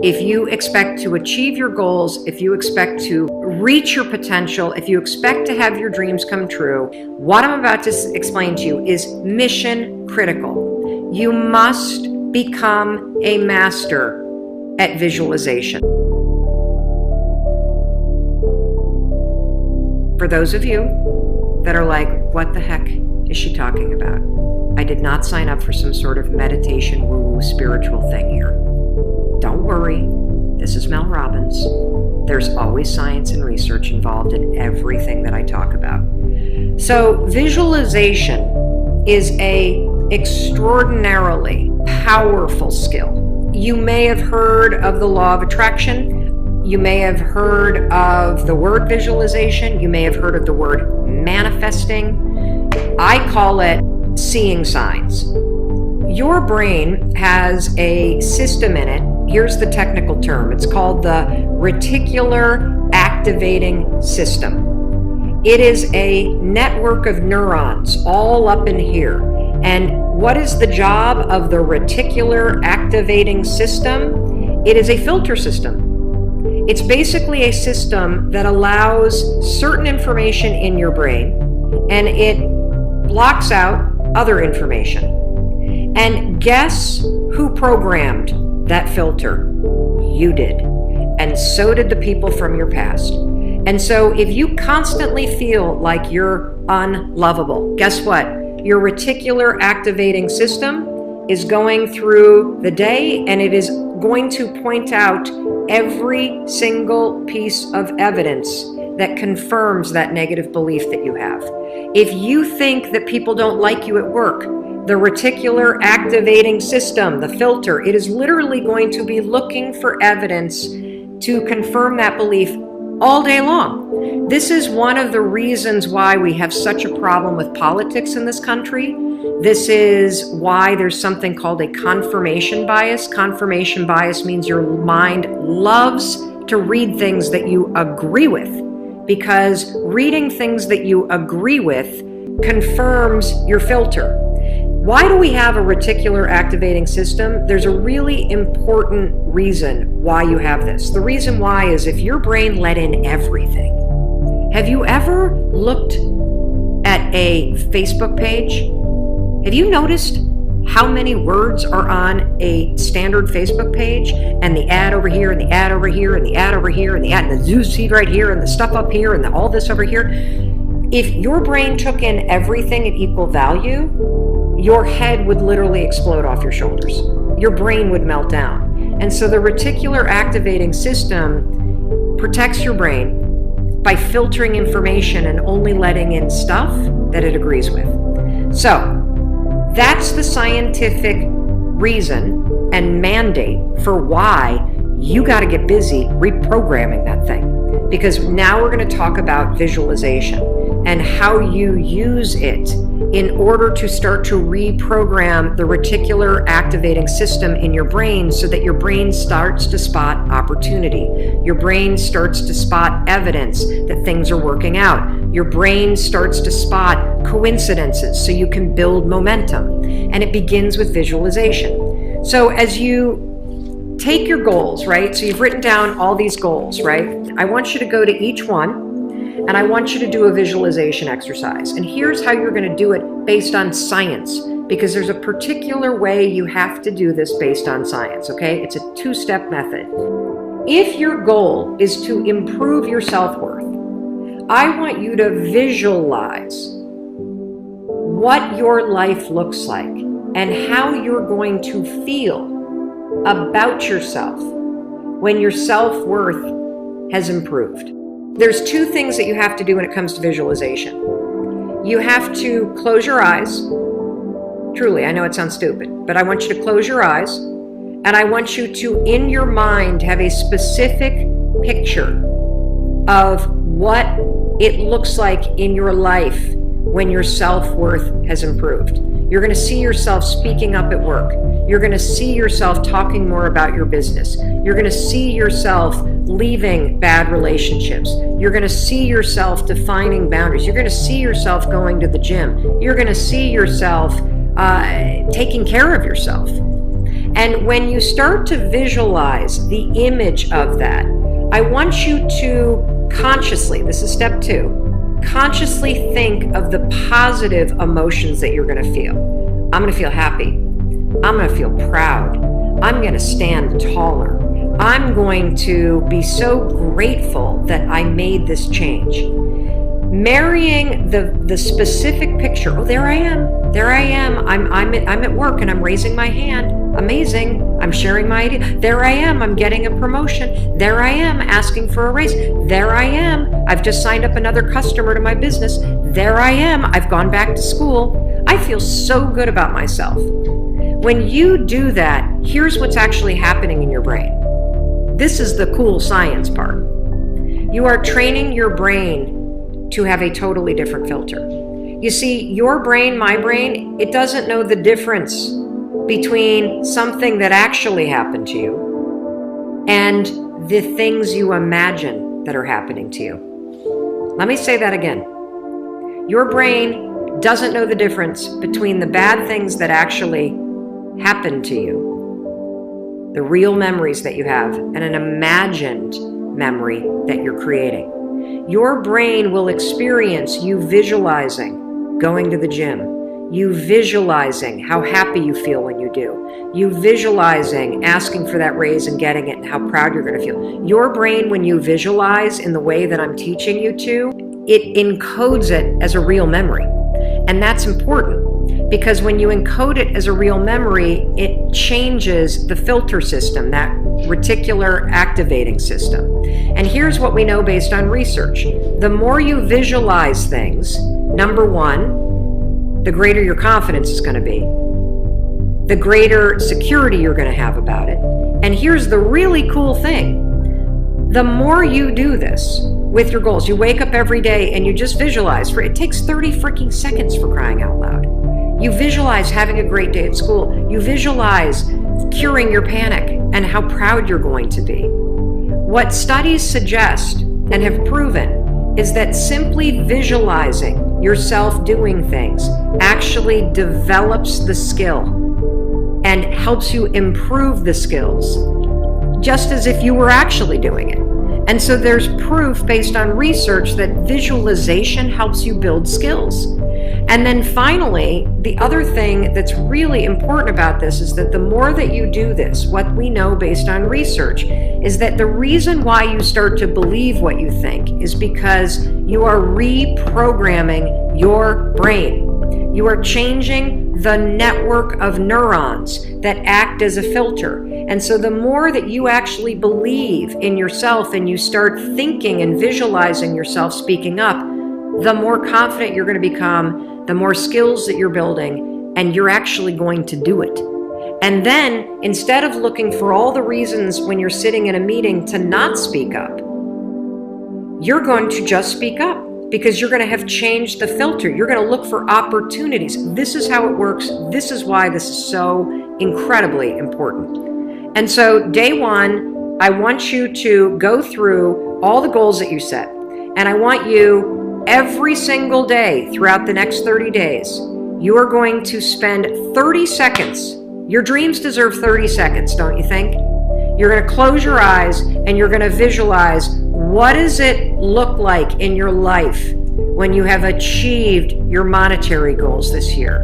if you expect to achieve your goals, if you expect to reach your potential, if you expect to have your dreams come true, what I'm about to explain to you is mission critical. You must become a master at visualization. For those of you that are like, what the heck is she talking about? I did not sign up for some sort of meditation woo-woo spiritual thing here. Don't worry, this is Mel Robbins. There's always science and research involved in everything that I talk about. So visualization is an extraordinarily powerful skill. You may have heard of the law of attraction. You may have heard of the word visualization. You may have heard of the word manifesting. I call it seeing signs. Your brain has a system in it. Here's the technical term. It's called the reticular activating system. It is a network of neurons all up in here. And what is the job of the reticular activating system? It is a filter system. It's basically a system that allows certain information in your brain and it blocks out other information. And guess who programmed that filter? You did. And so did the people from your past. And so if you constantly feel like you're unlovable, guess what? Your reticular activating system is going through the day and it is going to point out every single piece of evidence that confirms that negative belief that you have. If you think that people don't like you at work, the reticular activating system, the filter, it is literally going to be looking for evidence to confirm that belief all day long. This is one of the reasons why we have such a problem with politics in this country. This is why there's something called a confirmation bias. Confirmation bias means your mind loves to read things that you agree with, because reading things that you agree with confirms your filter. Why do we have a reticular activating system? There's a really important reason why you have this. The reason why is if your brain let in everything. Have you ever looked at a Facebook page? Have you noticed how many words are on a standard Facebook page, and the ad over here, and the ad over here, and the ad over here, and the ad, and the news feed right here, and the stuff up here, and all this over here? If your brain took in everything at equal value, your head would literally explode off your shoulders. Your brain would melt down. And so the reticular activating system protects your brain by filtering information and only letting in stuff that it agrees with. So that's the scientific reason and mandate for why you got to get busy reprogramming that thing. Because now we're going to talk about visualization and how you use it in order to start to reprogram the reticular activating system in your brain so that your brain starts to spot opportunity. Your brain starts to spot evidence that things are working out. Your brain starts to spot coincidences so you can build momentum. And it begins with visualization. So as you take your goals, right? So you've written down all these goals, right? I want you to go to each one and I want you to do a visualization exercise. And here's how you're going to do it based on science, because there's a particular way you have to do this based on science, okay? It's a two-step method. If your goal is to improve your self-worth, I want you to visualize what your life looks like and how you're going to feel about yourself when your self-worth has improved. There's two things that you have to do when it comes to visualization. You have to close your eyes. Truly, I know it sounds stupid, but I want you to close your eyes, and I want you to, in your mind, have a specific picture of what it looks like in your life when your self-worth has improved. You're going to see yourself speaking up at work. You're going to see yourself talking more about your business. You're going to see yourself leaving bad relationships. You're going to see yourself defining boundaries. You're going to see yourself going to the gym. You're going to see yourself taking care of yourself. And when you start to visualize the image of that, I want you to consciously, this is step 2, consciously think of the positive emotions that you're going to feel. I'm going to feel happy. I'm going to feel proud. I'm going to stand taller. I'm going to be so grateful that I made this change. Marrying the specific picture. Oh, there I am. There I am. I'm at work and I'm raising my hand. Amazing. I'm sharing my idea. There I am. I'm getting a promotion. There I am asking for a raise. There I am. I've just signed up another customer to my business. There I am. I've gone back to school. I feel so good about myself. When you do that, here's what's actually happening in your brain. This is the cool science part. You are training your brain to have a totally different filter. You see, your brain, my brain, it doesn't know the difference between something that actually happened to you and the things you imagine that are happening to you. Let me say that again. Your brain doesn't know the difference between the bad things that actually happened to you, the real memories that you have, and an imagined memory that you're creating. Your brain will experience you visualizing going to the gym, you visualizing how happy you feel when you do, you visualizing asking for that raise and getting it and how proud you're going to feel. Your brain, when you visualize in the way that I'm teaching you to, it encodes it as a real memory. And that's important because when you encode it as a real memory, it changes the filter system, that reticular activating system. And here's what we know based on research. The more you visualize things, number one, the greater your confidence is going to be, the greater security you're going to have about it. And here's the really cool thing. The more you do this with your goals, you wake up every day and you just visualize. It takes 30 freaking seconds, for crying out loud. You visualize having a great day at school. You visualize curing your panic and how proud you're going to be. What studies suggest and have proven is that simply visualizing yourself doing things actually develops the skill and helps you improve the skills, just as if you were actually doing it. And so there's proof based on research that visualization helps you build skills. And then finally, the other thing that's really important about this is that the more that you do this, what we know based on research is that the reason why you start to believe what you think is because you are reprogramming your brain. You are changing the network of neurons that act as a filter. And so the more that you actually believe in yourself and you start thinking and visualizing yourself speaking up, the more confident you're going to become, the more skills that you're building, and you're actually going to do it. And then instead of looking for all the reasons when you're sitting in a meeting to not speak up, you're going to just speak up. Because you're going to have changed the filter. You're going to look for opportunities. This is how it works. This is why this is so incredibly important. And so day one, I want you to go through all the goals that you set. And I want you every single day throughout the next 30 days, you are going to spend 30 seconds. Your dreams deserve 30 seconds, don't you think? You're going to close your eyes and you're going to visualize, what does it look like in your life when you have achieved your monetary goals this year?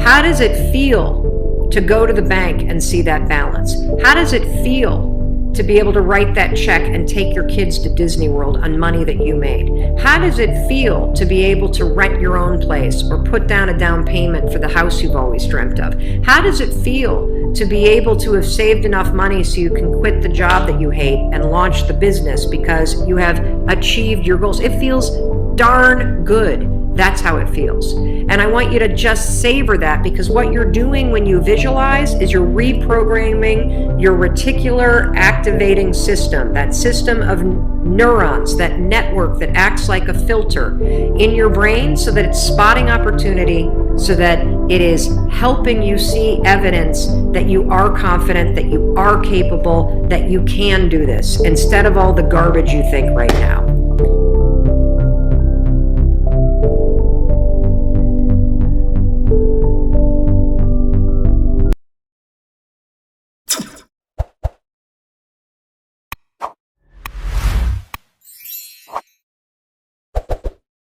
How does it feel to go to the bank and see that balance? How does it feel to be able to write that check and take your kids to Disney World on money that you made? How does it feel to be able to rent your own place or put down a down payment for the house you've always dreamt of? How does it feel to be able to have saved enough money so you can quit the job that you hate and launch the business because you have achieved your goals? It feels darn good. That's how it feels. And I want you to just savor that, because what you're doing when you visualize is you're reprogramming your reticular activating system, that system of neurons, that network that acts like a filter in your brain, so that it's spotting opportunity, so that it is helping you see evidence that you are confident, that you are capable, that you can do this, instead of all the garbage you think right now.